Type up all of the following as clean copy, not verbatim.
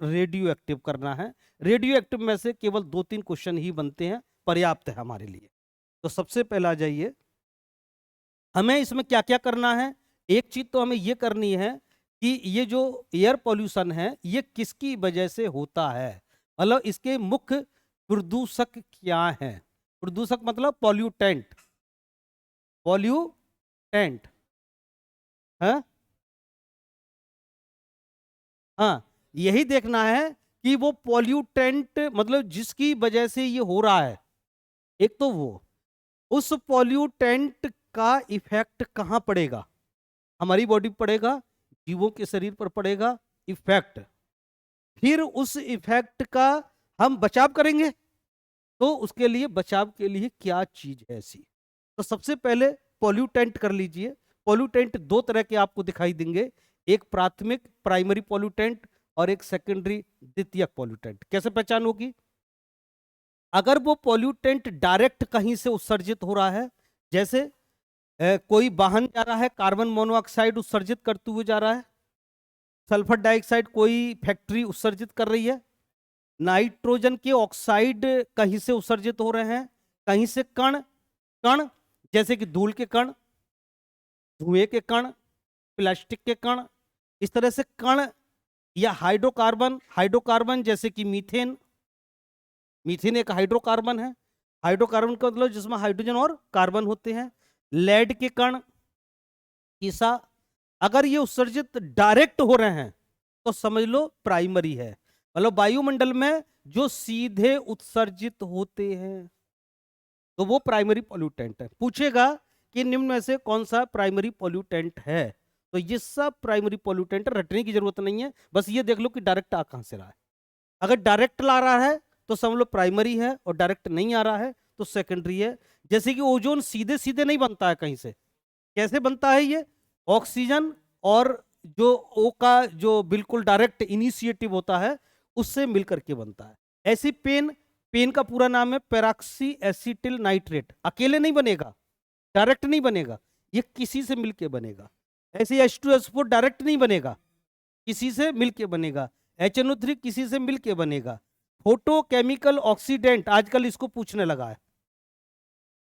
Radio active करना है। Radio active में से केवल 2-3 क्वेश्चन ही बनते हैं, पर्याप्त है हमारे लिए। तो सबसे पहला आ जाइए, हमें इसमें क्या क्या करना है। एक चीज तो हमें ये करनी है कि ये जो एयर पॉल्यूशन है ये किसकी वजह से होता है, मतलब इसके मुख्य प्रदूषक क्या हैं। प्रदूषक मतलब पॉल्यूटेंट, पॉल्यूटेंट है। हाँ, यही देखना है कि वो पॉल्यूटेंट मतलब जिसकी वजह से ये हो रहा है, एक तो वो उस पॉल्यूटेंट का इफेक्ट कहां पड़ेगा, हमारी बॉडी पर पड़ेगा, जीवों के शरीर पर पड़ेगा इफेक्ट। फिर उस इफेक्ट का हम बचाव करेंगे, तो उसके लिए बचाव के लिए क्या चीज है ऐसी। तो सबसे पहले पॉल्यूटेंट कर लीजिए। पॉल्यूटेंट दो तरह के आपको दिखाई देंगे, एक प्राथमिक प्राइमरी पॉल्यूटेंट और एक सेकेंडरी द्वितीयक पॉल्यूटेंट। कैसे पहचान होगी, अगर वो पॉल्यूटेंट डायरेक्ट कहीं से उत्सर्जित हो रहा है, जैसे कोई वाहन जा रहा है कार्बन मोनोऑक्साइड उत्सर्जित करते हुए जा रहा है, सल्फर डाइऑक्साइड कोई फैक्ट्री उत्सर्जित कर रही है, नाइट्रोजन के ऑक्साइड कहीं से उत्सर्जित हो रहे हैं, कहीं से कण कण जैसे कि धूल के कण, धुएं के कण, प्लास्टिक के कण, इस तरह से कण, या हाइड्रोकार्बन, हाइड्रोकार्बन जैसे कि मीथेन, मीथेन एक हाइड्रोकार्बन है। हाइड्रोकार्बन का मतलब जिसमें हाइड्रोजन और कार्बन होते हैं। लेड के कण, ईसा, अगर ये उत्सर्जित डायरेक्ट हो रहे हैं तो समझ लो प्राइमरी है, मतलब वायुमंडल में जो सीधे उत्सर्जित होते हैं तो वो प्राइमरी पॉल्यूटेंट है। पूछेगा कि निम्न में से कौन सा प्राइमरी पॉल्यूटेंट है, तो ये सब प्राइमरी पॉल्यूटेंट, रटने की जरूरत नहीं है, बस ये देख लो कि डायरेक्ट आ कहां से रहा है। अगर डायरेक्ट ला रहा है तो समझ लो प्राइमरी है, और डायरेक्ट नहीं आ रहा है तो सेकेंडरी है। जैसे कि ओजोन सीधे सीधे नहीं बनता है कहीं से, कैसे बनता है ये, ऑक्सीजन और जो ओ का जो बिल्कुल डायरेक्ट इनिशिएटिव होता है उससे मिलकर के बनता है। ऐसी पेन, पेन का पूरा नाम है पेरोक्सी एसिटिल नाइट्रेट, अकेले नहीं बनेगा, डायरेक्ट नहीं बनेगा, ये किसी से मिलके बनेगा। ऐसे H2SO4 डायरेक्ट नहीं बनेगा, किसी से मिलके बनेगा। HNO3 किसी से मिलके बनेगा। फोटोकेमिकल ऑक्सीडेंट आजकल इसको पूछने लगा है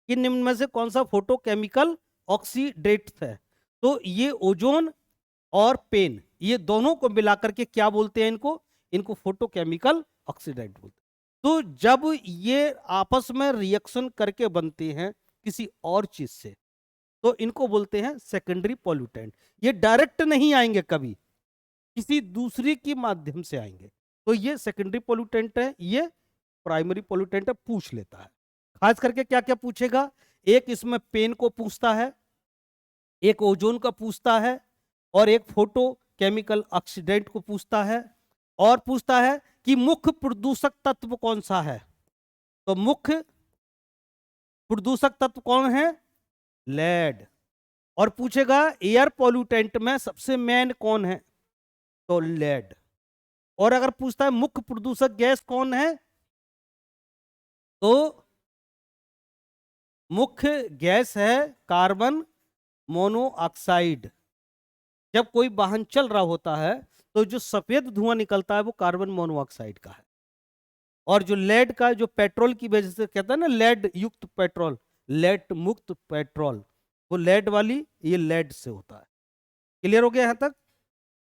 कि निम्न में से कौन सा फोटोकेमिकल ऑक्सीडेंट है, तो ये ओजोन और पेन, ये दोनों को मिलाकर के क्या बोलते हैं, इनको इनको फोटोकेमिकल ऑक्सीडेंट बोलते हैं। तो जब ये आपस में रिएक्शन करके बनते हैं किसी और चीज से तो इनको बोलते हैं सेकेंडरी पॉल्यूटेंट। ये डायरेक्ट नहीं आएंगे, कभी किसी दूसरी के माध्यम से आएंगे, तो ये सेकेंडरी पॉल्यूटेंट है, ये प्राइमरी पॉल्यूटेंट है, पूछ लेता है। खास करके क्या क्या पूछेगा, एक इसमें पेन को पूछता है, एक ओजोन का पूछता है, और एक फोटो केमिकल ऑक्सीडेंट को पूछता है, और पूछता है कि मुख्य प्रदूषक तत्व कौन सा है। तो मुख्य प्रदूषक तत्व कौन है, लेड। और पूछेगा एयर पॉल्यूटेंट में सबसे मेन कौन है, तो लेड। और अगर पूछता है मुख्य प्रदूषक गैस कौन है, तो मुख्य गैस है कार्बन मोनोऑक्साइड। जब कोई वाहन चल रहा होता है तो जो सफेद धुआं निकलता है वो कार्बन मोनोऑक्साइड का है, और जो लेड का, जो पेट्रोल की वजह से कहता है ना लेड युक्त पेट्रोल, लेड मुक्त पेट्रोल, वो लेड वाली, ये लेड से होता है। क्लियर हो गया यहां तक।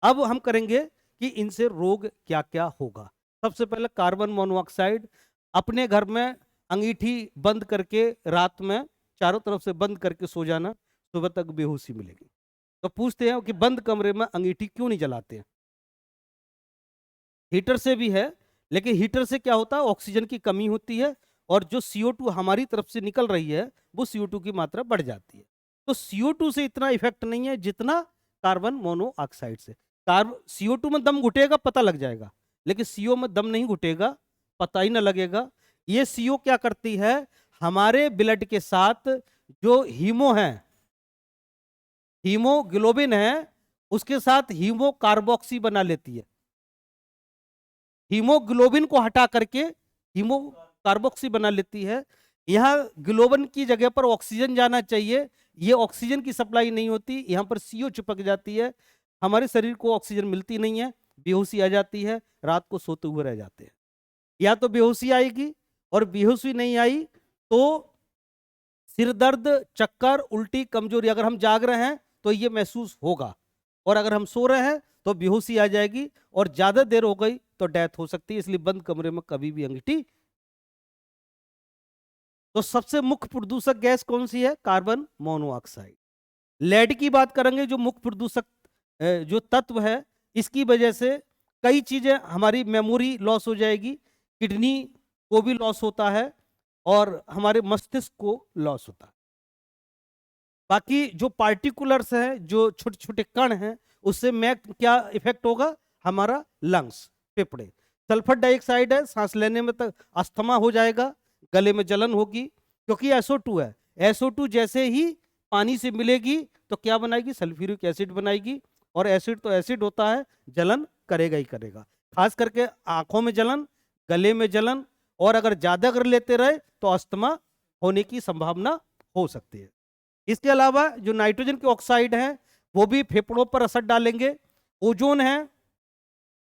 अब हम करेंगे कि इनसे रोग क्या क्या होगा। सबसे पहले कार्बन मोनोऑक्साइड, अपने घर में अंगीठी बंद करके रात में चारों तरफ से बंद करके सो जाना, सुबह तक बेहोशी मिलेगी। तो पूछते हैं कि बंद कमरे में अंगीठी क्यों नहीं जलाते हैं। हीटर से भी है, लेकिन हीटर से क्या होता है, ऑक्सीजन की कमी होती है, और जो CO2 हमारी तरफ से निकल रही है वो CO2 की मात्रा बढ़ जाती है। तो CO2 से इतना इफेक्ट नहीं है जितना कार्बन मोनोऑक्साइड से। CO2 में दम घुटेगा पता लग जाएगा, लेकिन CO में दम नहीं घुटेगा, पता ही ना लगेगा। ये CO क्या करती है, हमारे ब्लड के साथ जो हीमो है, हीमोग्लोबिन है, उसके साथ हीमो कार्बोक्सी बना लेती है। हीमोग्लोबिन को हटा करके हीमो कार्बोक्सी बना लेती है। यहां ग्लोबिन की जगह पर ऑक्सीजन जाना चाहिए, ये ऑक्सीजन की सप्लाई नहीं होती, यहां पर CO चिपक जाती है, हमारे शरीर को ऑक्सीजन मिलती नहीं है, बेहोशी आ जाती है, रात को सोते हुए रह जाते हैं। या तो बेहोशी आएगी, और बेहोशी नहीं आई तो सिर दर्द, चक्कर, उल्टी, कमजोरी, अगर हम जाग रहे हैं तो ये महसूस होगा, और अगर हम सो रहे हैं तो बेहोशी आ जाएगी, और ज्यादा देर हो गई तो डेथ हो सकती है। इसलिए बंद कमरे में कभी भी अंगीठी। तो सबसे मुख्य प्रदूषक गैस कौन सी है? Carbon monoxide. लेड की बात करेंगे, जो मुख्य प्रदूषक जो तत्व है, इसकी वजह से कई चीजें, हमारी मेमोरी लॉस हो जाएगी, किडनी को भी लॉस होता है, और हमारे मस्तिष्क को लॉस होता है। बाकी जो पार्टिकुलर्स हैं, जो छोटे छोटे कण हैं, उससे में क्या इफेक्ट होगा? हमारा लंग्स, फेफड़े। सल्फर डाइऑक्साइड है, सांस लेने में तक अस्थमा हो जाएगा, गले में जलन होगी, क्योंकि SO2 है। SO2 जैसे ही पानी से मिलेगी तो क्या बनाएगी? सल्फ्यूरिक एसिड बनाएगी, और एसिड तो एसिड होता है, जलन करेगा ही करेगा। खास करके आंखों में जलन, गले में जलन, और अगर ज्यादा कर लेते रहे तो अस्थमा होने की संभावना हो सकती है। इसके अलावा जो नाइट्रोजन के ऑक्साइड हैं, वो भी फेफड़ों पर असर डालेंगे। ओजोन है,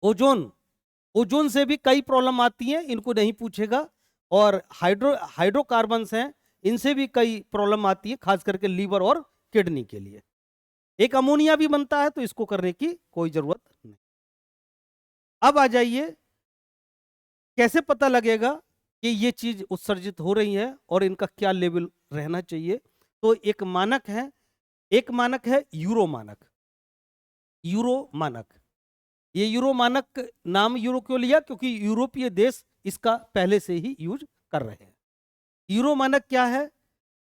ओजोन से भी कई प्रॉब्लम आती हैं, इनको नहीं पूछेगा। और हाइड्रोकार्बन्स हैं, इनसे भी कई प्रॉब्लम आती है, खास करके लीवर और किडनी के लिए। एक अमोनिया भी बनता है, तो इसको करने की कोई जरूरत नहीं। अब आ जाइए, कैसे पता लगेगा कि ये चीज उत्सर्जित हो रही है और इनका क्या लेवल रहना चाहिए? तो एक मानक है यूरो मानक। ये यूरो मानक नाम यूरो क्यों लिया? क्योंकि यूरोपीय देश इसका पहले से ही यूज कर रहे हैं। यूरो मानक क्या है?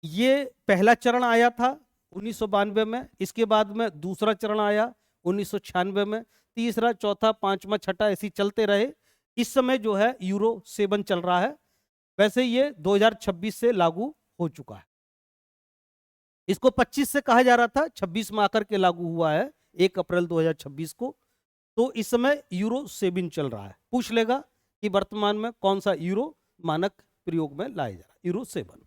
ये पहला चरण आया था 1992 में, इसके बाद में दूसरा चरण आया 1996 में, तीसरा, चौथा, पांचवा, छठा, ऐसी चलते रहे। इस समय जो है यूरो 7 चल रहा है। वैसे ये 2026 से लागू हो चुका है। इसको 25 से कहा जा रहा था, 26 में आकर के लागू हुआ है 1 अप्रैल 2026 को। तो इस समय यूरो 7 चल रहा है। पूछ लेगा कि वर्तमान में कौन सा यूरो मानक प्रयोग में लाया जा रहा है? यूरो 7।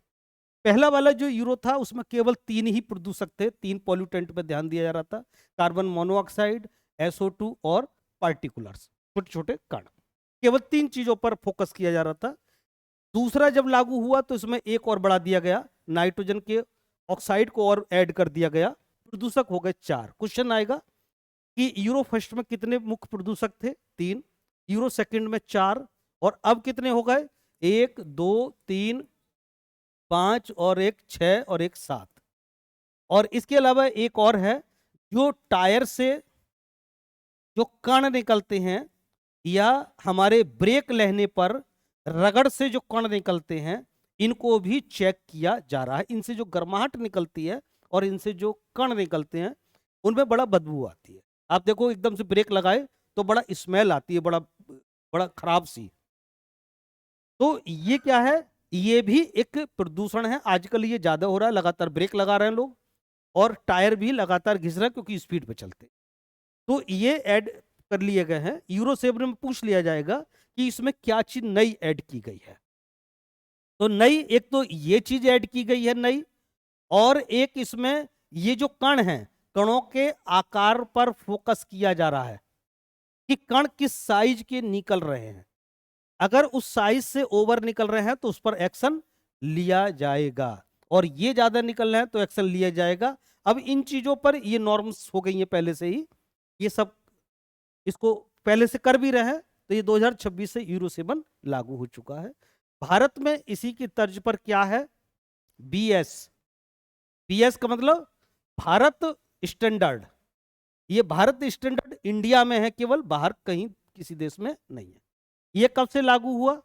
पहला वाला जो यूरो था, उसमें केवल 3 ही प्रदूषक थे, 3 पॉल्यूटेंट पर ध्यान दिया जा रहा था, कार्बन मोनोऑक्साइड, SO2 और पार्टिकुलर्स, छोटे छोटे कण। केवल 3 चीजों पर फोकस किया जा रहा था। दूसरा जब लागू हुआ तो इसमें एक और बढ़ा दिया गया, नाइट्रोजन के ऑक्साइड को और ऐड कर दिया गया, प्रदूषक हो गए 4। क्वेश्चन आएगा कि यूरो फर्स्ट में कितने मुख्य प्रदूषक थे? 3। यूरो सेकंड में 4, और अब कितने हो गए? 1, 2, 3, 5 और 1 6 और 1 7। और इसके अलावा एक और है, जो टायर से जो कण निकलते हैं, या हमारे ब्रेक लेने पर रगड़ से जो कण निकलते हैं, इनको भी चेक किया जा रहा है। इनसे जो गर्माहट निकलती है और इनसे जो कण निकलते हैं, उनमें बड़ा बदबू आती है। आप देखो, एकदम से ब्रेक लगाए तो बड़ा स्मेल आती है, बड़ा बड़ा खराब सी। तो ये क्या है? ये भी एक प्रदूषण है। आजकल ये ज्यादा हो रहा है, लगातार ब्रेक लगा रहे हैं लोग, और टायर भी लगातार घिस रहे हैं क्योंकि स्पीड पे चलते। तो ये ऐड कर लिए गए हैं। यूरो 7 में पूछ लिया जाएगा कि इसमें क्या चीज नई ऐड की गई है। तो नई, एक तो ये चीज ऐड की गई है नई, और एक इसमें ये जो कण हैं, कणों के आकार पर फोकस किया जा रहा है कि कण किस साइज के निकल रहे हैं। अगर उस साइज से ओवर निकल रहे हैं तो उस पर एक्शन लिया जाएगा, और ये ज्यादा निकल रहे हैं तो एक्शन लिया जाएगा। अब इन चीजों पर ये नॉर्म्स हो गई हैं पहले से ही, ये सब इसको पहले से कर भी रहे हैं। तो ये 2026 से यूरो 7 लागू हो चुका है। भारत में इसी की तर्ज पर क्या है? BS का मतलब भारत स्टैंडर्ड। ये भारत स्टैंडर्ड इंडिया में है केवल, बाहर कहीं किसी देश में नहीं है। ये कब से लागू हुआ?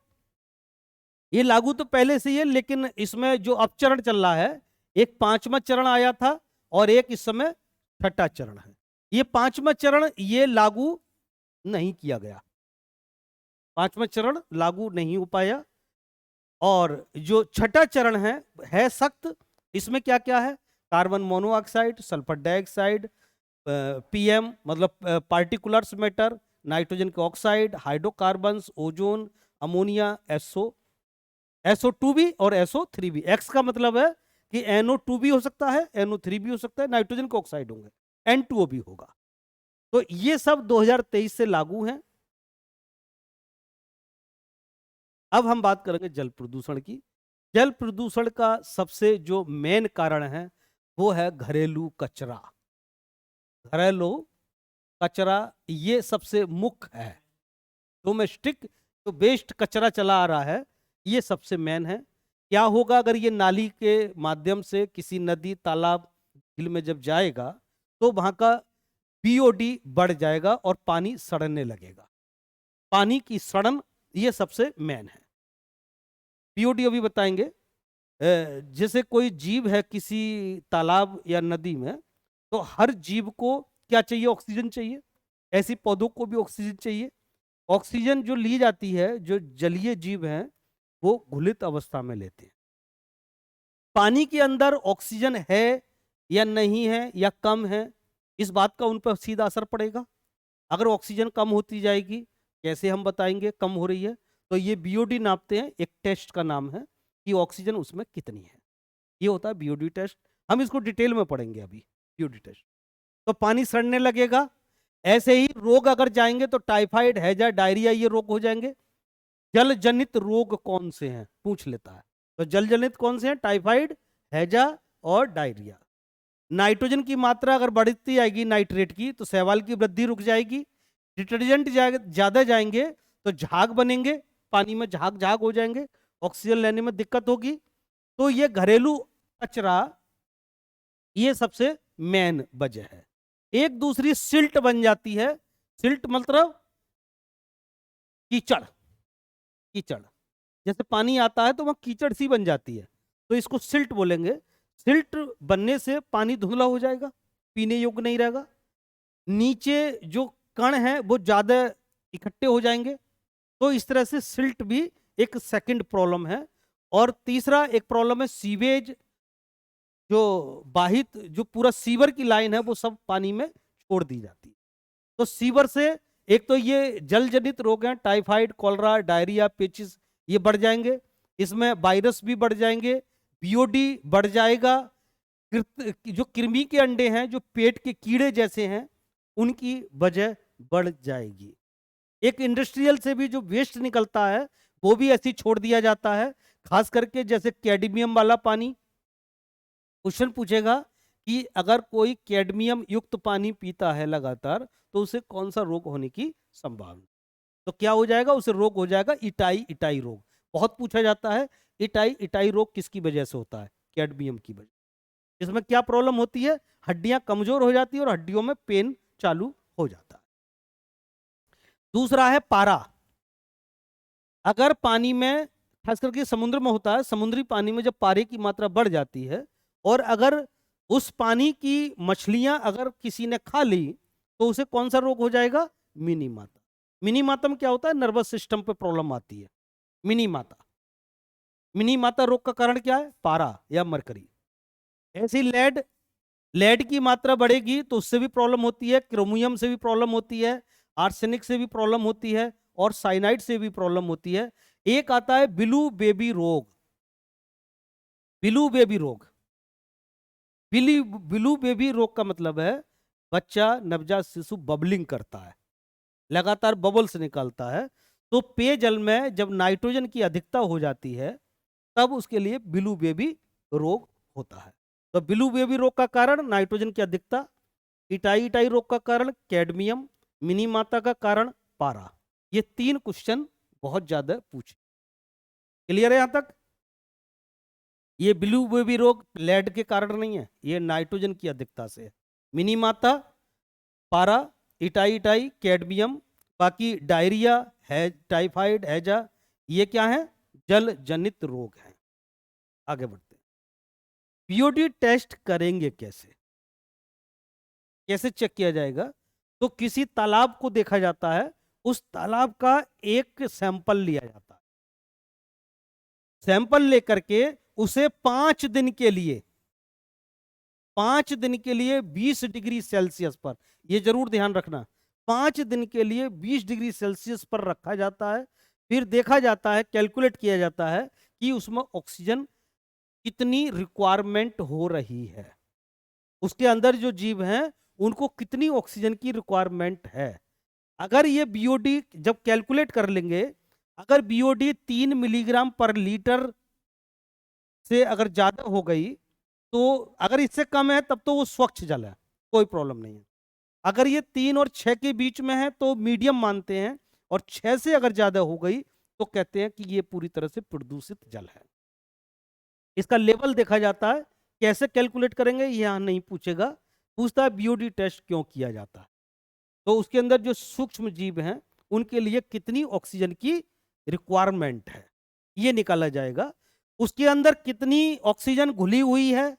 ये लागू तो पहले से ही है, लेकिन इसमें जो अब चरण चल रहा है, एक 5वां चरण आया था और एक इस समय 6ठा चरण है। ये 5वां चरण ये लागू नहीं किया गया, 5वां चरण लागू नहीं हो पाया। और जो 6ठा चरण है सख्त। इसमें क्या क्या है? Carbon monoxide, sulphur dioxide, PM मतलब पार्टिकुलर्स मैटर, नाइट्रोजन के oxide, hydrocarbons, ozone, ammonia, SO2 भी और SO3 भी। X का मतलब है कि NO2 भी हो सकता है, NO3 भी हो सकता है, नाइट्रोजन के ऑक्साइड होंगे, N2O भी होगा। तो ये सब 2023 से लागू हैं। अब हम बात करेंगे जल प्रदूषण की। जल प्रदूषण का सबसे जो मेन कारण है वो है घरेलू कचरा। घरेलू कचरा ये सबसे मुख्य है। डोमेस्टिक जो वेस्ट कचरा चला आ रहा है ये सबसे मेन है। क्या होगा अगर ये नाली के माध्यम से किसी नदी तालाब झील में जब जाएगा तो वहां का बीओडी बढ़ जाएगा और पानी सड़ने लगेगा। पानी की सड़न ये सबसे मेन है। बीओडी अभी बताएंगे। जैसे कोई जीव है किसी तालाब या नदी में, तो हर जीव को क्या चाहिए? ऑक्सीजन चाहिए। ऐसी पौधों को भी ऑक्सीजन चाहिए। ऑक्सीजन जो ली जाती है, जो जलीय जीव हैं वो घुलित अवस्था में लेते हैं। पानी के अंदर ऑक्सीजन है या नहीं है या कम है, इस बात का उन पर सीधा असर पड़ेगा। अगर ऑक्सीजन कम होती जाएगी, कैसे हम बताएंगे कम हो रही है? तो ये बीओडी नापते हैं, एक टेस्ट का नाम है कि ऑक्सीजन उसमें कितनी है। ये होता है बीओडी टेस्ट। हम इसको डिटेल में पढ़ेंगे अभी, बीओडी टेस्ट। तो पानी सड़ने लगेगा। ऐसे ही रोग अगर जाएंगे तो टाइफाइड, हैजा, डायरिया ये रोग हो जाएंगे। जल जनित रोग कौन से हैं पूछ लेता है, तो जल जनित कौन से हैं? टाइफाइड, हैजा और डायरिया। नाइट्रोजन की मात्रा अगर बढ़ती जाएगी नाइट्रेट की, तो शैवाल की वृद्धि रुक जाएगी। डिटर्जेंट ज्यादा जाएंगे तो झाग बनेंगे, पानी में झाग झाग हो जाएंगे, ऑक्सीजन लेने में दिक्कत होगी। तो ये घरेलू कचरा ये सबसे मेन वजह है। एक दूसरी सिल्ट बन जाती है। सिल्ट मतलब कीचड़। कीचड़ जैसे पानी आता है तो वह कीचड़ सी बन जाती है, तो इसको सिल्ट बोलेंगे। सिल्ट बनने से पानी धुंधला हो जाएगा, पीने योग्य नहीं रहेगा। नीचे जो कण हैं वो ज्यादा इकट्ठे हो जाएंगे। तो इस तरह से सिल्ट भी एक सेकंड प्रॉब्लम है। और तीसरा एक प्रॉब्लम है सीवेज, जो बाहित जो पूरा सीवर की लाइन है वो सब पानी में छोड़ दी जाती है। तो सीवर से एक तो ये जल जनित रोग हैं, टाइफाइड, कॉलरा, डायरिया, पेचिस, ये बढ़ जाएंगे। इसमें वायरस भी बढ़ जाएंगे, बीओडी बढ़ जाएगा। जो कृमि के अंडे हैं, जो पेट के कीड़े जैसे हैं, उनकी वजह बढ़ जाएगी। एक इंडस्ट्रियल से भी जो वेस्ट निकलता है वो भी ऐसे छोड़ दिया जाता है, खास करके जैसे कैडमियम वाला पानी। क्वेश्चन पूछेगा कि अगर कोई कैडमियम युक्त पानी पीता है लगातार तो उसे कौन सा रोग होने की संभावना? तो क्या हो जाएगा? उसे रोग हो जाएगा इटाई इटाई रोग। बहुत पूछा जाता है इटाई इटाई रोग किसकी वजह से होता है? कैडमियम की वजह। इसमें क्या प्रॉब्लम होती है? हड्डियां कमजोर हो जाती है और हड्डियों में पेन चालू हो जाता है। दूसरा है पारा। अगर पानी में, खास करके समुद्र में होता है, समुद्री पानी में जब पारे की मात्रा बढ़ जाती है और अगर उस पानी की मछलियां अगर किसी ने खा ली तो उसे कौन सा रोग हो जाएगा? मिनी माता। मिनी माता में क्या होता है? नर्वस सिस्टम पे प्रॉब्लम आती है। मिनी माता। मिनी माता रोग का कारण क्या है? पारा या मरकरी। ऐसी लेड, लेड की मात्रा बढ़ेगी तो उससे भी प्रॉब्लम होती है, क्रोमियम से भी प्रॉब्लम होती है, आर्सेनिक से भी प्रॉब्लम होती है और साइनाइड से भी प्रॉब्लम होती है। एक आता है बिलू बेबी रोग। बिलू बेबी रोग। बिलू बेबी रोग का मतलब है बच्चा, नवजात शिशु बबलिंग करता है, लगातार बबल्स निकालता है। तो पेयजल में जब नाइट्रोजन की अधिकता हो जाती है तब उसके लिए बिलू बेबी रोग होता है। तो बिलू बेबी रोग का कारण नाइट्रोजन की अधिकता, इटाई इटाई रोग का कारण कैडमियम, मिनी माता का कारण पारा। ये 3 क्वेश्चन बहुत ज्यादा पूछे। क्लियर है यहां तक? ये ब्लू बेबी रोग लेड के कारण नहीं है, ये नाइट्रोजन की अधिकता से है। मिनी माता, पारा, इटाई इटाई, कैडमियम, बाकी डायरिया है, टाइफाइड, हैजा, ये क्या है? जल जनित रोग हैं। आगे बढ़ते हैं। बीओडी टेस्ट करेंगे कैसे? कैसे चेक किया जाएगा? तो किसी तालाब को देखा जाता है, उस तालाब का एक सैंपल लिया जाता है। सैंपल लेकर के उसे 5 दिन के लिए 20 डिग्री सेल्सियस पर, यह जरूर ध्यान रखना, 5 दिन के लिए 20 डिग्री सेल्सियस पर रखा जाता है। फिर देखा जाता है, कैलकुलेट किया जाता है कि उसमें ऑक्सीजन कितनी रिक्वायरमेंट हो रही है। उसके अंदर जो जीव हैं उनको कितनी ऑक्सीजन की रिक्वायरमेंट है। अगर ये बीओडी जब कैलकुलेट कर लेंगे, अगर बीओडी 3 मिलीग्राम पर लीटर से अगर ज्यादा हो गई, तो अगर इससे कम है तब तो वो स्वच्छ जल है, कोई प्रॉब्लम नहीं है। अगर ये 3 और 6 के बीच में है तो मीडियम मानते हैं, और 6 से अगर ज्यादा हो गई तो कहते हैं कि ये पूरी तरह से प्रदूषित जल है। इसका लेवल देखा जाता है। कैसे कैलकुलेट करेंगे यहां नहीं पूछेगा, पूछता है बीओडी टेस्ट क्यों किया जाता है। तो उसके अंदर जो सूक्ष्म जीव हैं उनके लिए कितनी ऑक्सीजन की रिक्वायरमेंट है ये निकाला जाएगा। उसके अंदर कितनी ऑक्सीजन घुली हुई है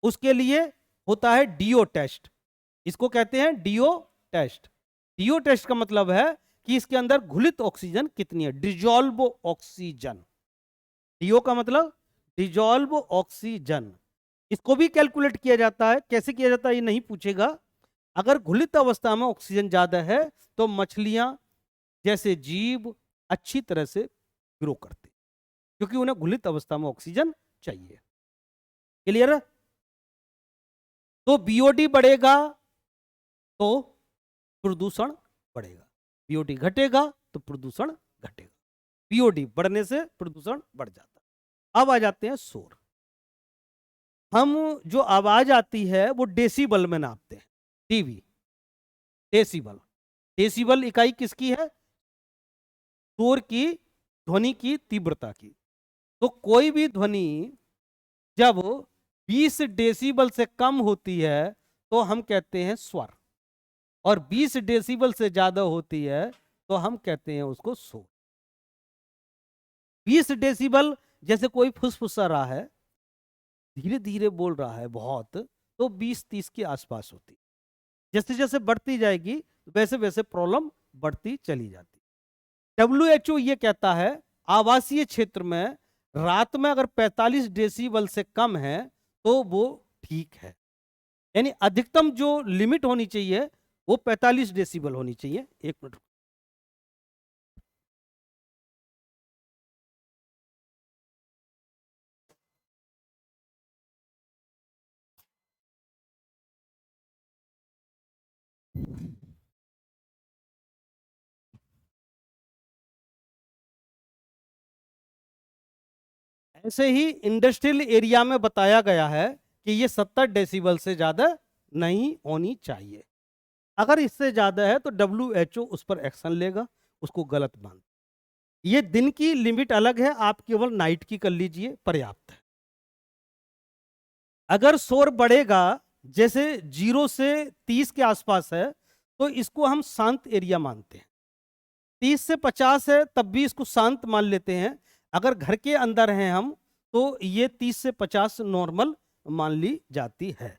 उसके लिए होता है डीओ टेस्ट। इसको कहते हैं डीओ टेस्ट। डीओ टेस्ट का मतलब है कि इसके अंदर घुलित ऑक्सीजन कितनी है, डिजॉल्व ऑक्सीजन। डीओ का मतलब डिजॉल्व ऑक्सीजन। इसको भी कैलकुलेट किया जाता है। कैसे किया जाता है ये नहीं पूछेगा। अगर घुलित अवस्था में ऑक्सीजन ज्यादा है तो मछलियां जैसे जीव अच्छी तरह से ग्रो करते, क्योंकि उन्हें घुलित अवस्था में ऑक्सीजन चाहिए। क्लियर है? तो बीओडी बढ़ेगा तो प्रदूषण बढ़ेगा, बीओडी घटेगा तो प्रदूषण घटेगा। बीओडी बढ़ने से प्रदूषण बढ़ जाता है। अब आ जाते हैं शोर। हम जो आवाज आती है वो डेसिबल में नापते हैं। टीवी डेसिबल, डेसिबल इकाई किसकी है? शोर की, ध्वनि की तीव्रता की। तो कोई भी ध्वनि जब 20 डेसिबल से कम होती है तो हम कहते हैं स्वर, और 20 डेसिबल से ज्यादा होती है तो हम कहते हैं उसको शोर। 20 डेसिबल जैसे कोई फुसफुसा रहा है, धीरे धीरे बोल रहा है बहुत, तो 20-30 के आसपास होती। जैसे जैसे बढ़ती जाएगी वैसे वैसे प्रॉब्लम बढ़ती चली जाती। WHO ये कहता है आवासीय क्षेत्र में रात में अगर 45 डेसिबल से कम है तो वो ठीक है। यानी अधिकतम जो लिमिट होनी चाहिए वो 45 डेसिबल होनी चाहिए। एक मिनट। ऐसे ही इंडस्ट्रियल एरिया में बताया गया है कि ये 70 डेसिबल से ज्यादा नहीं होनी चाहिए। अगर इससे ज्यादा है तो WHO उस पर एक्शन लेगा, उसको गलत मान। ये दिन की लिमिट अलग है, आप केवल नाइट की कर लीजिए, पर्याप्त है। अगर शोर बढ़ेगा जैसे 0 से 30 के आसपास है तो इसको हम शांत एरिया मानते हैं। 30 से 50 है तब भी इसको शांत मान लेते हैं। अगर घर के अंदर हैं हम तो ये 30 से 50 नॉर्मल मान ली जाती है।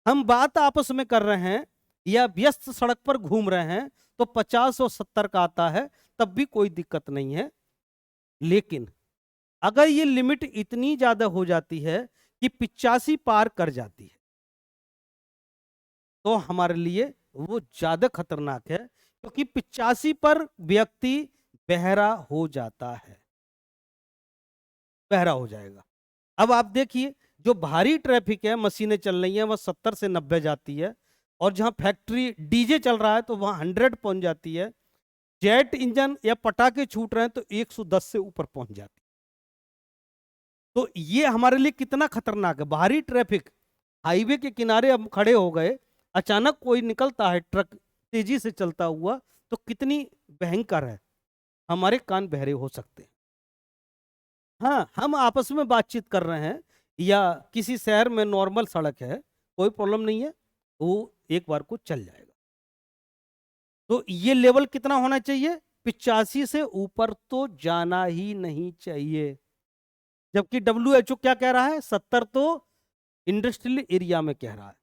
हम बात आपस में कर रहे हैं या व्यस्त सड़क पर घूम रहे हैं तो 50 और 70 का आता है, तब भी कोई दिक्कत नहीं है। लेकिन अगर ये लिमिट इतनी ज्यादा हो जाती है कि 85 पार कर जाती है तो हमारे लिए वो ज्यादा खतरनाक है, क्योंकि 85 पर व्यक्ति बहरा हो जाता है, बहरा हो जाएगा। अब आप देखिए जो भारी ट्रैफिक है, मशीनें चल रही हैं, वह 70 से 90 जाती है, और जहां फैक्ट्री डीजे चल रहा है तो वहां 100 पहुंच जाती है। जेट इंजन या पटाखे छूट रहे हैं तो 110 से ऊपर पहुंच जाती है। तो ये हमारे लिए कितना खतरनाक है। भारी ट्रैफिक, हाईवे के किनारे हम खड़े हो गए, अचानक कोई निकलता है ट्रक तेजी से चलता हुआ, तो कितनी भयंकर है, हमारे कान बहरे हो सकते हैं। हाँ, हम आपस में बातचीत कर रहे हैं या किसी शहर में नॉर्मल सड़क है, कोई प्रॉब्लम नहीं है, वो एक बार को चल जाएगा। तो ये लेवल कितना होना चाहिए? 85 से ऊपर तो जाना ही नहीं चाहिए। जबकि WHO क्या कह रहा है? 70 तो इंडस्ट्रियल एरिया में कह रहा है।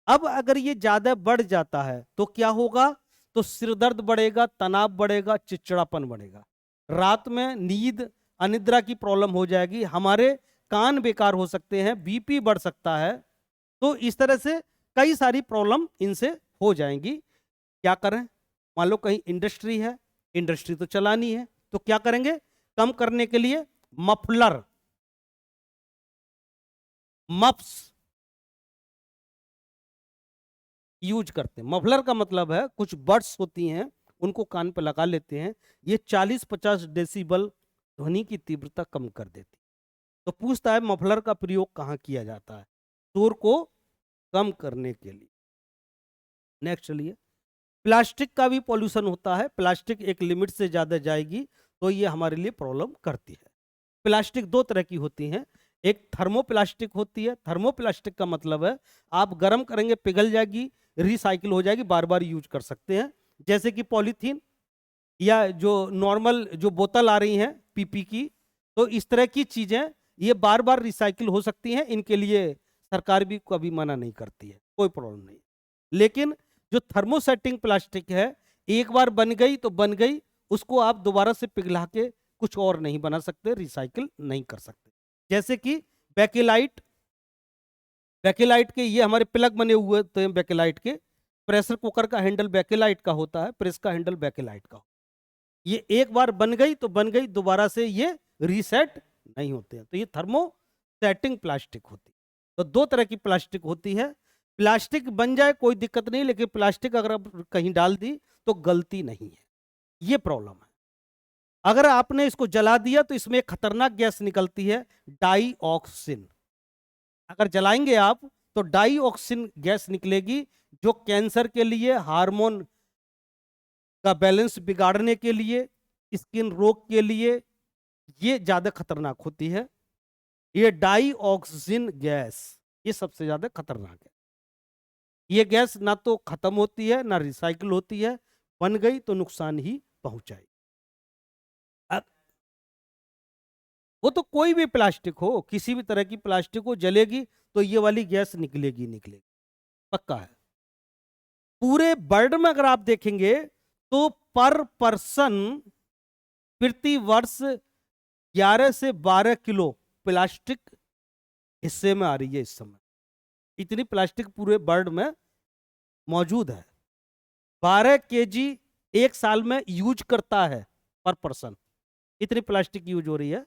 अब अगर ये ज्यादा बढ़ जाता है तो क्या होगा? तो सिरदर्द बढ़ेगा, तनाव बढ़ेगा, चिड़चिड़ापन बढ़ेगा, रात में नींद अनिद्रा की प्रॉब्लम हो जाएगी, हमारे कान बेकार हो सकते हैं, बीपी बढ़ सकता है। तो इस तरह से कई सारी प्रॉब्लम इनसे हो जाएंगी। क्या करें? मान लो कहीं इंडस्ट्री है, इंडस्ट्री तो चलानी है, तो क्या करेंगे? कम करने के लिए मफलर, मफ्स, यूज करते हैं। मफलर का मतलब है कुछ बड्स होती हैं, उनको कान पे लगा लेते हैं, ये 40-50 डेसिबल ध्वनि की तीव्रता कम कर देती है। तो पूछता है मफलर का प्रयोग कहाँ किया जाता है, शोर को कम करने के लिए। नेक्स्ट चलिए, प्लास्टिक का भी पॉल्यूशन होता है। प्लास्टिक एक लिमिट से ज्यादा जाएगी तो ये हमारे लिए प्रॉब्लम करती है। प्लास्टिक दो तरह की होती हैं, एक थर्मोप्लास्टिक होती है। थर्मोप्लास्टिक का मतलब है आप गर्म करेंगे पिघल जाएगी, रिसाइकिल हो जाएगी, बार बार यूज कर सकते हैं। जैसे कि पॉलीथीन या जो नॉर्मल जो बोतल आ रही हैं पीपी की, तो इस तरह की चीजें ये बार बार रिसाइकिल हो सकती हैं, इनके लिए सरकार भी कभी मना नहीं करती है, कोई प्रॉब्लम नहीं। लेकिन जो थर्मोसेटिंग प्लास्टिक है, एक बार बन गई तो बन गई, उसको आप दोबारा से पिघला के कुछ और नहीं बना सकते, रिसाइकिल नहीं कर सकते। जैसे कि बैकेलाइट, बैकेलाइट के ये हमारे प्लग बने हुए थे बैकेलाइट के। प्रेशर कुकर का हैंडल बैकेलाइट का होता है, प्रेस का हैंडल बैकेलाइट का। ये एक बार बन गई तो बन गई, दोबारा से ये रीसेट नहीं होते हैं, तो ये थर्मोसेटिंग प्लास्टिक होती है। तो दो तरह की प्लास्टिक होती है। प्लास्टिक बन जाए कोई दिक्कत नहीं, लेकिन प्लास्टिक अगर आप कहीं डाल दी तो गलती नहीं है, ये प्रॉब्लम है। अगर आपने इसको जला दिया तो इसमें एक खतरनाक गैस निकलती है, डाइऑक्सिन। अगर जलाएंगे आप तो डाइऑक्सिन गैस निकलेगी, जो कैंसर के लिए, हार्मोन का बैलेंस बिगाड़ने के लिए, स्किन रोग के लिए ये ज्यादा खतरनाक होती है। ये डाइऑक्सिन गैस ये सबसे ज्यादा खतरनाक है। ये गैस ना तो खत्म होती है ना रिसाइकिल होती है, बन गई तो नुकसान ही पहुंचाई। वो तो कोई भी प्लास्टिक हो, किसी भी तरह की प्लास्टिक हो, जलेगी तो ये वाली गैस निकलेगी निकलेगी, पक्का है। पूरे वर्ल्ड में अगर आप देखेंगे तो पर पर्सन प्रति वर्ष 11 से 12 किलो प्लास्टिक हिस्से में आ रही है इस समय। इतनी प्लास्टिक पूरे वर्ल्ड में मौजूद है। 12 केजी एक साल में यूज करता है पर पर्सन, इतनी प्लास्टिक यूज हो रही है।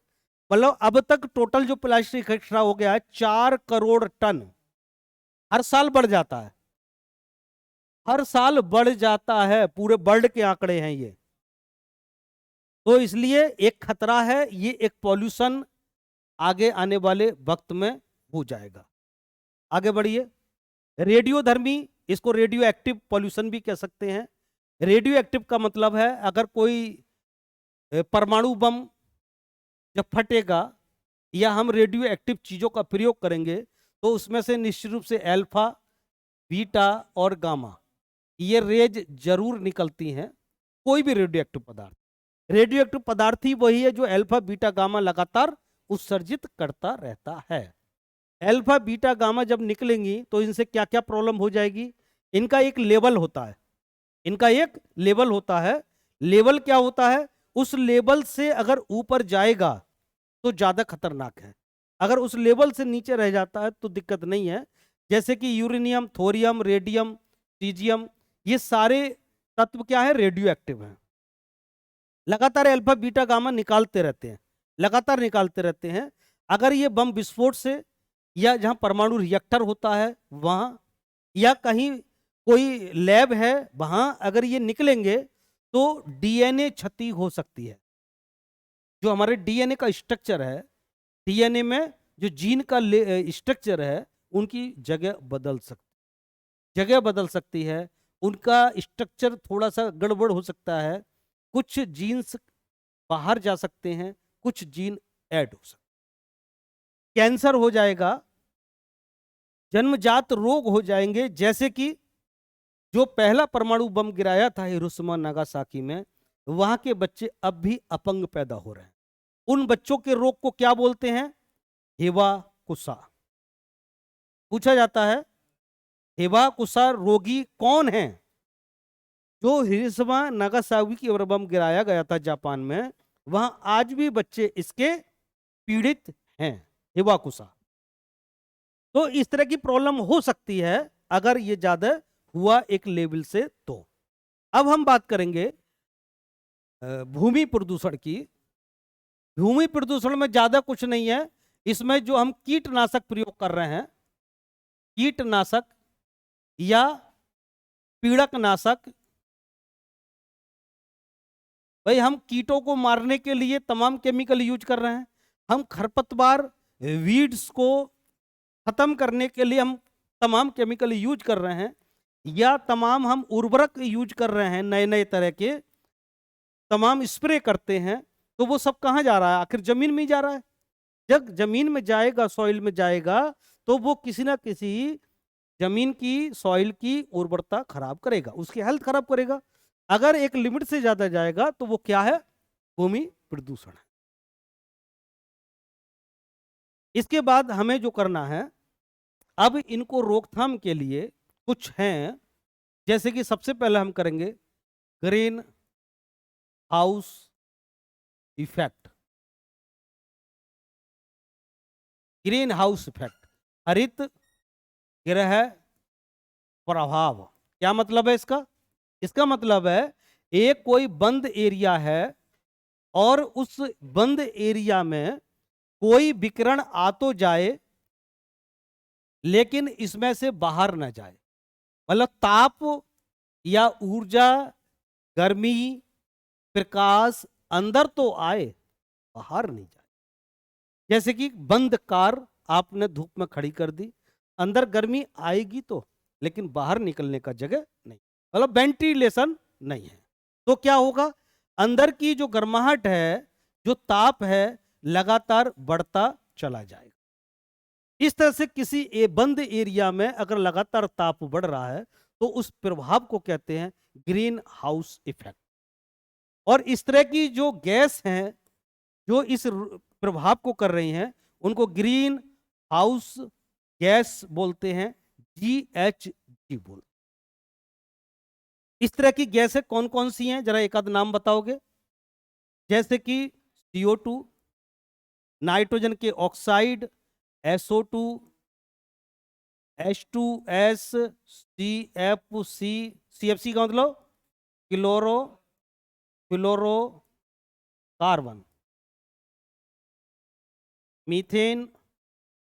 मतलब अब तक टोटल जो प्लास्टिक इकट्ठा हो गया है 4 करोड़ टन, हर साल बढ़ जाता है, हर साल बढ़ जाता है, पूरे वर्ल्ड के आंकड़े हैं ये। तो इसलिए एक खतरा है, ये एक पॉल्यूशन आगे आने वाले वक्त में हो जाएगा। आगे बढ़िए, रेडियोधर्मी, इसको रेडियो एक्टिव पॉल्यूशन भी कह सकते हैं। रेडियो एक्टिव का मतलब है अगर कोई परमाणु बम जब फटेगा या हम रेडियो एक्टिव चीजों का प्रयोग करेंगे तो उसमें से निश्चित रूप से अल्फा, बीटा और गामा ये रेज जरूर निकलती हैं। कोई भी रेडियो एक्टिव पदार्थ, रेडियो एक्टिव पदार्थ ही वही है जो अल्फा बीटा गामा लगातार उत्सर्जित करता रहता है। अल्फा बीटा गामा जब निकलेंगी तो इनसे क्या क्या प्रॉब्लम हो जाएगी। इनका एक लेवल होता है, इनका एक लेवल होता है। लेवल क्या होता है, उस लेवल से अगर ऊपर जाएगा तो ज्यादा खतरनाक है, अगर उस लेवल से नीचे रह जाता है तो दिक्कत नहीं है। जैसे कि यूरेनियम, थोरियम, रेडियम, सीजियम, ये सारे तत्व क्या है, रेडियो एक्टिव हैं। लगातार अल्फा बीटा गामा निकालते रहते हैं, लगातार निकालते रहते हैं। अगर ये बम विस्फोट से या जहां परमाणु रिएक्टर होता है वहां या कहीं कोई लैब है वहां अगर ये निकलेंगे तो डीएनए क्षति हो सकती है। जो हमारे डीएनए का स्ट्रक्चर है, डीएनए में जो जीन का स्ट्रक्चर है उनकी जगह बदल सकती है, उनका स्ट्रक्चर थोड़ा सा गड़बड़ हो सकता है, कुछ जीन्स बाहर जा सकते हैं, कुछ जीन ऐड हो सकते, कैंसर हो जाएगा, जन्मजात रोग हो जाएंगे। जैसे कि जो पहला परमाणु बम गिराया था हिरोशिमा नागासाकी में, वहां के बच्चे अब भी अपंग पैदा हो रहे हैं। उन बच्चों के रोग को क्या बोलते हैं, हिवाकुसा। पूछा जाता है हिवाकुसा रोगी कौन है। जो हिरोशिमा नागासाकी की ओर बम गिराया गया था जापान में, वहां आज भी बच्चे इसके पीड़ित हैं, हिवाकुसा। तो इस तरह की प्रॉब्लम हो सकती है अगर ये ज्यादा हुआ एक लेवल से। तो अब हम बात करेंगे भूमि प्रदूषण की। भूमि प्रदूषण में ज्यादा कुछ नहीं है, इसमें जो हम कीटनाशक प्रयोग कर रहे हैं, कीटनाशक या पीड़कनाशक, भाई हम कीटों को मारने के लिए तमाम केमिकल यूज कर रहे हैं, हम खरपतवार वीड्स को खत्म करने के लिए हम तमाम केमिकल यूज कर रहे हैं, या तमाम हम उर्वरक यूज कर रहे हैं, नए नए तरह के तमाम स्प्रे करते हैं, तो वो सब कहाँ जा रहा है? आखिर जमीन में ही जा रहा है। जब जमीन में जाएगा, सॉइल में जाएगा, तो वो किसी ना किसी जमीन की, सॉइल की उर्वरता खराब करेगा, उसकी हेल्थ खराब करेगा। अगर एक लिमिट से ज्यादा जाएगा तो वो क्या है? भूमि प्रदूषण है। इसके बाद हमें जो करना है, अब इनको रोकथाम के लिए कुछ हैं, जैसे कि सबसे पहले हम करेंगे green house effect. Green house effect, हरित गृह प्रभाव। क्या मतलब है इसका? इसका मतलब है एक कोई बंद एरिया है और उस बंद एरिया में कोई विकिरण आ तो जाए लेकिन इसमें से बाहर ना जाए, मतलब ताप या ऊर्जा, गर्मी, प्रकाश अंदर तो आए, बाहर नहीं जाए। जैसे कि बंद कार आपने धूप में खड़ी कर दी, अंदर गर्मी आएगी तो, लेकिन बाहर निकलने का जगह नहीं, मतलब वेंटिलेशन नहीं है। तो क्या होगा? अंदर की जो गर्माहट है, जो ताप है, लगातार बढ़ता चला जाएगा। इस तरह से किसी बंद एरिया में अगर लगातार ताप बढ़ रहा है तो उस प्रभाव को कहते हैं ग्रीन हाउस इफेक्ट। और इस तरह की जो गैस हैं जो इस प्रभाव को कर रही हैं, उनको ग्रीन हाउस गैस बोलते हैं, GHG बोलते। इस तरह की गैसें कौन कौन सी हैं, जरा एक आध नाम बताओगे? जैसे कि CO2, नाइट्रोजन के oxide, SO2, H2S, CFC, CFC का मतलब क्लोरो फ्लोरो कार्बन, मीथेन,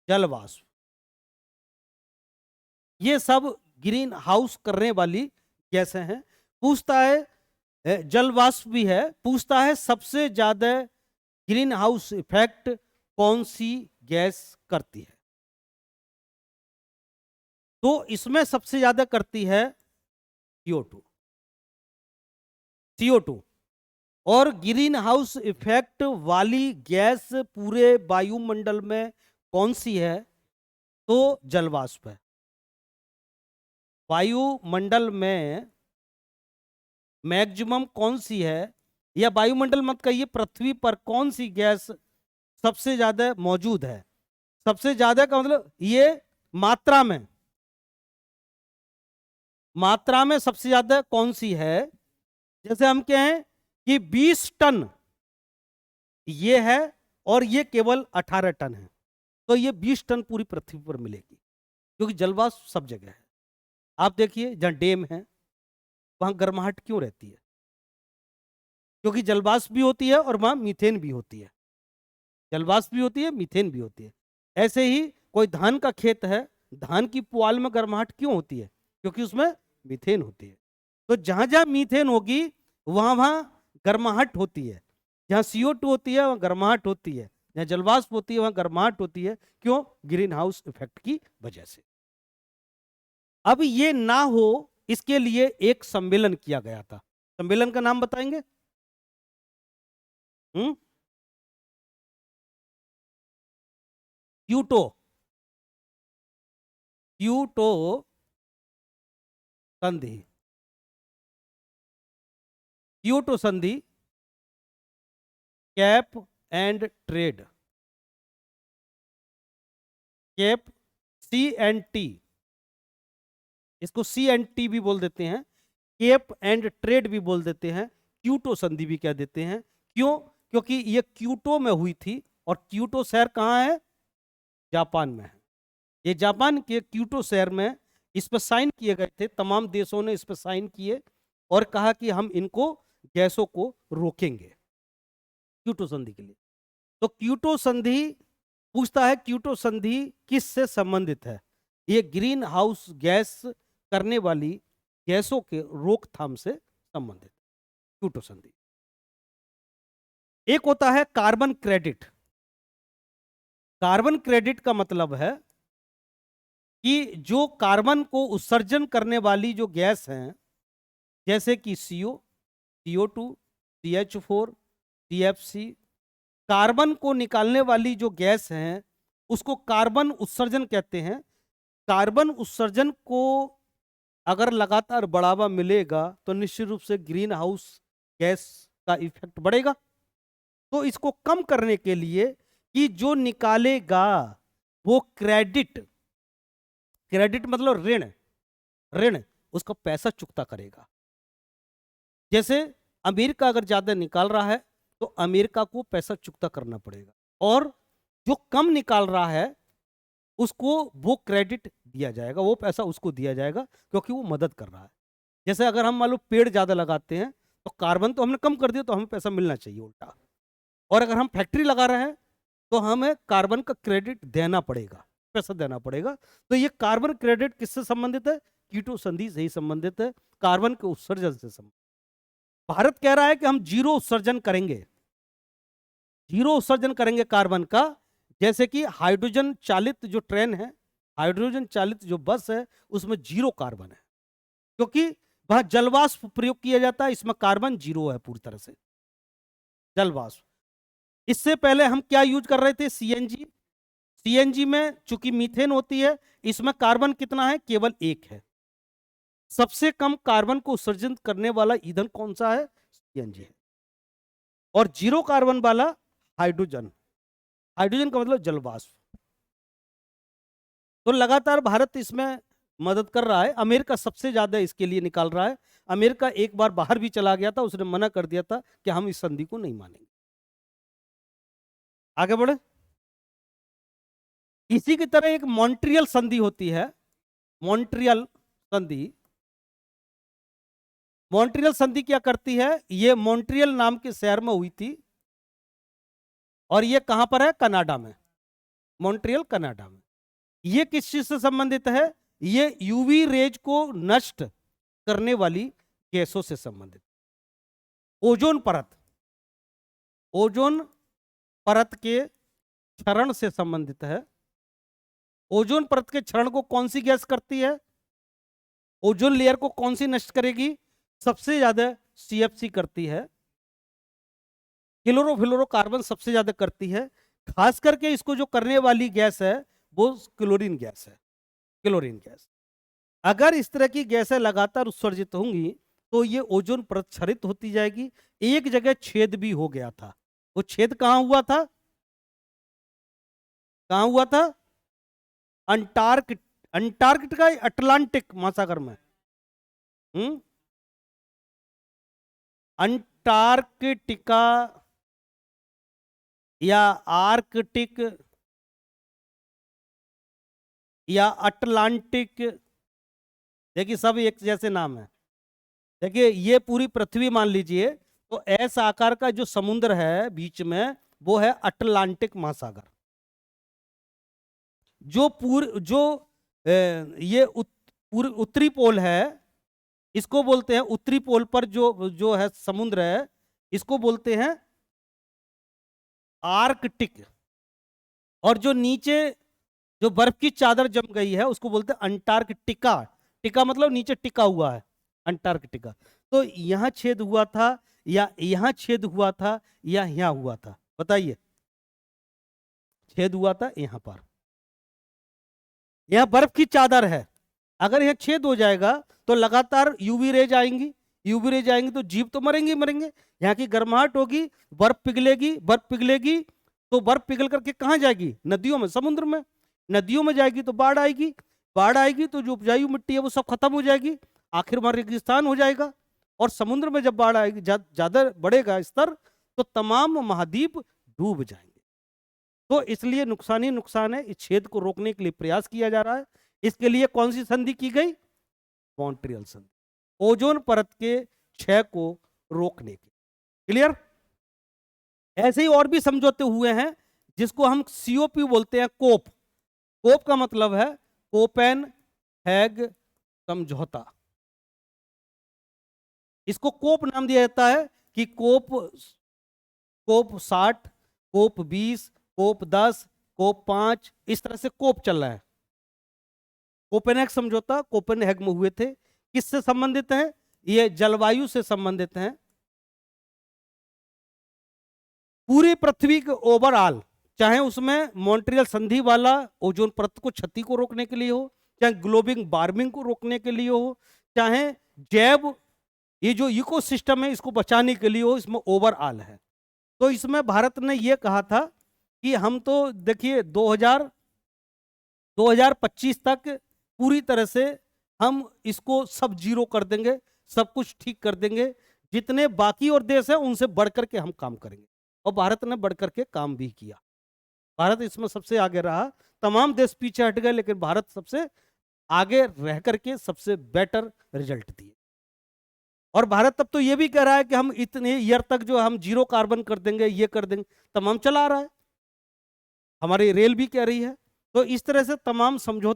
जल वाष्प। ये सब ग्रीन हाउस करने वाली गैसें हैं। पूछता है जल वाष्प भी है, पूछता है सबसे ज्यादा ग्रीन हाउस इफेक्ट कौन सी गैस करती है? तो इसमें सबसे ज्यादा करती है CO2। CO2 और ग्रीन हाउस इफेक्ट वाली गैस पूरे वायुमंडल में कौन सी है? तो जल वाष्प है। वायुमंडल में मैक्सिमम कौन सी है, या वायुमंडल मत कहिए, पृथ्वी पर कौन सी गैस सबसे ज्यादा मौजूद है? सबसे ज्यादा का मतलब ये मात्रा में, मात्रा में सबसे ज्यादा कौन सी है? जैसे हम कहें कि 20 टन ये है और ये केवल 18 टन है, तो ये 20 टन पूरी पृथ्वी पर मिलेगी, क्योंकि जलवाष्प सब जगह है। आप देखिए जहां डैम है वहां गर्माहट क्यों रहती है? क्योंकि जलवाष्प भी होती है और वहां मीथेन भी होती है। जलवाष्प भी होती है, मीथेन भी होती है। ऐसे ही कोई धान का खेत है, धान की पुआल में गर्माहट क्यों होती है? क्योंकि उसमें मीथेन होती है। तो जहां जहां मीथेन होगी वहां वहां गर्माहट होती है। जहां CO2 होती है वहां गर्माहट होती है, जहां जलवाष्प होती है वहां गर्माहट होती है। क्यों? ग्रीन हाउस इफेक्ट की वजह से। अब ये ना हो इसके लिए एक सम्मेलन किया गया था। सम्मेलन का नाम बताएंगे? क्योटो, क्योटो संधि। क्योटो संधि, cap and trade, cap CNT, इसको CNT भी बोल देते हैं, केप एंड ट्रेड भी बोल देते हैं, क्योटो संधि भी कह देते हैं। क्यों? क्योंकि ये क्योटो में हुई थी, और क्योटो शहर कहाँ है? जापान में है। ये जापान के क्योटो शहर में इस पर साइन किए गए थे, तमाम देशों ने इस पर साइन किए और कहा कि हम इनको गैसों को रोकेंगे क्योटो संधि के लिए। तो क्योटो संधि पूछता है क्योटो संधि किससे संबंधित है? ये ग्रीन हाउस गैस करने वाली गैसों के रोकथाम से संबंधित क्योटो संधि। एक होता है कार्बन क्रेडिट। कार्बन क्रेडिट का मतलब है कि जो कार्बन को उत्सर्जन करने वाली जो गैस हैं, जैसे कि CO, CO2, CH4, CFC, carbon को निकालने वाली जो गैस हैं उसको कार्बन उत्सर्जन कहते हैं। कार्बन उत्सर्जन को अगर लगातार बढ़ावा मिलेगा तो निश्चित रूप से ग्रीन हाउस गैस का इफेक्ट बढ़ेगा। तो इसको कम करने के लिए कि जो निकालेगा वो क्रेडिट, क्रेडिट मतलब ऋण, ऋण उसका पैसा चुकता करेगा। जैसे अमेरिका अगर ज्यादा निकाल रहा है तो अमेरिका को पैसा चुकता करना पड़ेगा, और जो कम निकाल रहा है उसको वो क्रेडिट दिया जाएगा, वो पैसा उसको दिया जाएगा क्योंकि वो मदद कर रहा है। जैसे अगर हम मान लो पेड़ ज्यादा लगाते हैं तो कार्बन तो हमने कम कर दिया, तो हमें पैसा मिलना चाहिए उल्टा। और अगर हम फैक्ट्री लगा रहे हैं तो हमें कार्बन का क्रेडिट देना पड़ेगा, पैसा देना पड़ेगा। तो ये कार्बन क्रेडिट किससे संबंधित है? कीटो संधि से ही संबंधित है, कार्बन के उत्सर्जन से संबंधित। भारत कह रहा है कि हम जीरो उत्सर्जन करेंगे, जीरो उत्सर्जन करेंगे कार्बन का। जैसे कि हाइड्रोजन चालित जो ट्रेन है, हाइड्रोजन चालित जो बस है, उसमें जीरो कार्बन है, क्योंकि वहां जलवाष्प प्रयोग किया जाता है, इसमें कार्बन जीरो है पूरी तरह से, जलवाष्प। इससे पहले हम क्या यूज कर रहे थे? CNG। CNG में चूंकि मीथेन होती है, इसमें कार्बन कितना है? केवल 1 है। सबसे कम कार्बन को उत्सर्जन करने वाला ईंधन कौन सा है? CNG है। और जीरो कार्बन वाला हाइड्रोजन, हाइड्रोजन का मतलब जलवाष्प। तो लगातार भारत इसमें मदद कर रहा है। अमेरिका सबसे ज्यादा इसके लिए निकाल रहा है। अमेरिका एक बार बाहर भी चला गया था, उसने मना कर दिया था कि हम इस संधि को नहीं मानेंगे। आगे बढ़े। इसी की तरह एक मॉन्ट्रियल संधि होती है, मॉन्ट्रियल संधि। मॉन्ट्रियल संधि क्या करती है? ये मॉन्ट्रियल नाम के शहर में हुई थी, और ये कहां पर है? कनाडा में, मॉन्ट्रियल कनाडा में। ये किस चीज से संबंधित है? ये यूवी रेज को नष्ट करने वाली गैसों से संबंधित। ओजोन परत, ओजोन परत के क्षरण से संबंधित है। ओजोन परत के क्षरण को कौन सी गैस करती है? ओजोन लेयर को कौन सी नष्ट करेगी? सबसे ज्यादा CFC करती है, क्लोरोफ्लोरोकार्बन सबसे ज्यादा करती है। खास करके इसको जो करने वाली गैस है वो क्लोरीन गैस है, क्लोरीन गैस। अगर इस तरह की गैसें लगातार उत्सर्जित होंगी तो ये ओजोन परत क्षरित होती जाएगी। एक जगह छेद भी हो गया था, वो छेद कहां हुआ था? कहां हुआ था? अंटार्कटिका, अटलांटिक महासागर में। अंटार्कटिका या आर्कटिक या अटलांटिक, देखिए सब एक जैसे नाम है। देखिए ये पूरी पृथ्वी मान लीजिए, तो ऐसा आकार का जो समुद्र है बीच में वो है अटलांटिक महासागर। जो ये उत्तरी पोल है, इसको बोलते हैं, उत्तरी पोल पर जो है समुद्र है, इसको बोलते हैं आर्कटिक। और जो नीचे जो बर्फ की चादर जम गई है उसको बोलते हैं अंटार्कटिका। टिका मतलब नीचे टिका हुआ है, अंटार्कटिका। तो यहां छेद हुआ था, या यहां छेद हुआ था, या यहां हुआ था? बताइए। छेद हुआ था यहां पर, यह बर्फ की चादर है। अगर यह छेद हो जाएगा तो लगातार यूवी रेज आएंगी, यूवी रेज आएंगी तो जीव तो मरेंगे ही मरेंगे। यहाँ की गर्माहट होगी, बर्फ पिघलेगी, बर्फ पिघलेगी तो बर्फ पिघल करके कहाँ जाएगी? नदियों में, समुद्र में। नदियों में जाएगी तो बाढ़ आएगी, बाढ़ आएगी तो जो उपजाऊ मिट्टी है वो सब खत्म हो जाएगी, आखिर वहां रेगिस्तान हो जाएगा। और समुद्र में जब बाढ़ आएगी, ज्यादा बढ़ेगा स्तर, तो तमाम महाद्वीप डूब जाएंगे। तो इसलिए नुकसान ही नुकसान है। इस छेद को रोकने के लिए प्रयास किया जा रहा है। इसके लिए कौन सी संधि की गई? मॉन्ट्रियल संधि, ओजोन परत के क्षय को रोकने के। क्लियर? ऐसे ही और भी समझौते हुए हैं जिसको हम COP बोलते हैं, कोप। कोप का मतलब है कोपेन हैग समझौता। इसको कोप नाम दिया जाता है कि कोप कोप 60, कोप 20, कोप 10, कोप 5, इस तरह से कोप चल रहा है। कोपेनहेग समझौता कोपेनहेग में हुए थे। किससे संबंधित है? ये जलवायु से संबंधित है। पूरी पृथ्वी के ओवरऑल, चाहे उसमें मॉन्ट्रियल संधि वाला ओजोन परत को क्षति को रोकने के लिए हो, चाहे ग्लोबल वार्मिंग को रोकने के लिए हो, चाहे जैव ये जो इकोसिस्टम है इसको बचाने के लिए हो, इसमें ओवरऑल है। तो इसमें भारत ने ये कहा था कि हम तो देखिए 2025 तक पूरी तरह से हम इसको सब जीरो कर देंगे, सब कुछ ठीक कर देंगे। जितने बाकी और देश हैं उनसे बढ़कर के हम काम करेंगे, और भारत ने बढ़कर के काम भी किया। भारत इसमें सबसे आगे रहा। तमाम देश पीछे हट गए, लेकिन भारत सबसे आगे रह करके सबसे बेटर रिजल्ट दिए। और भारत तब तो ये भी कह रहा है कि हम इतने ईयर तक जो हम जीरो कार्बन कर देंगे, ये कर देंगे, तमाम चला रहा है, हमारी रेल भी कह रही है। तो इस तरह से तमाम समझौते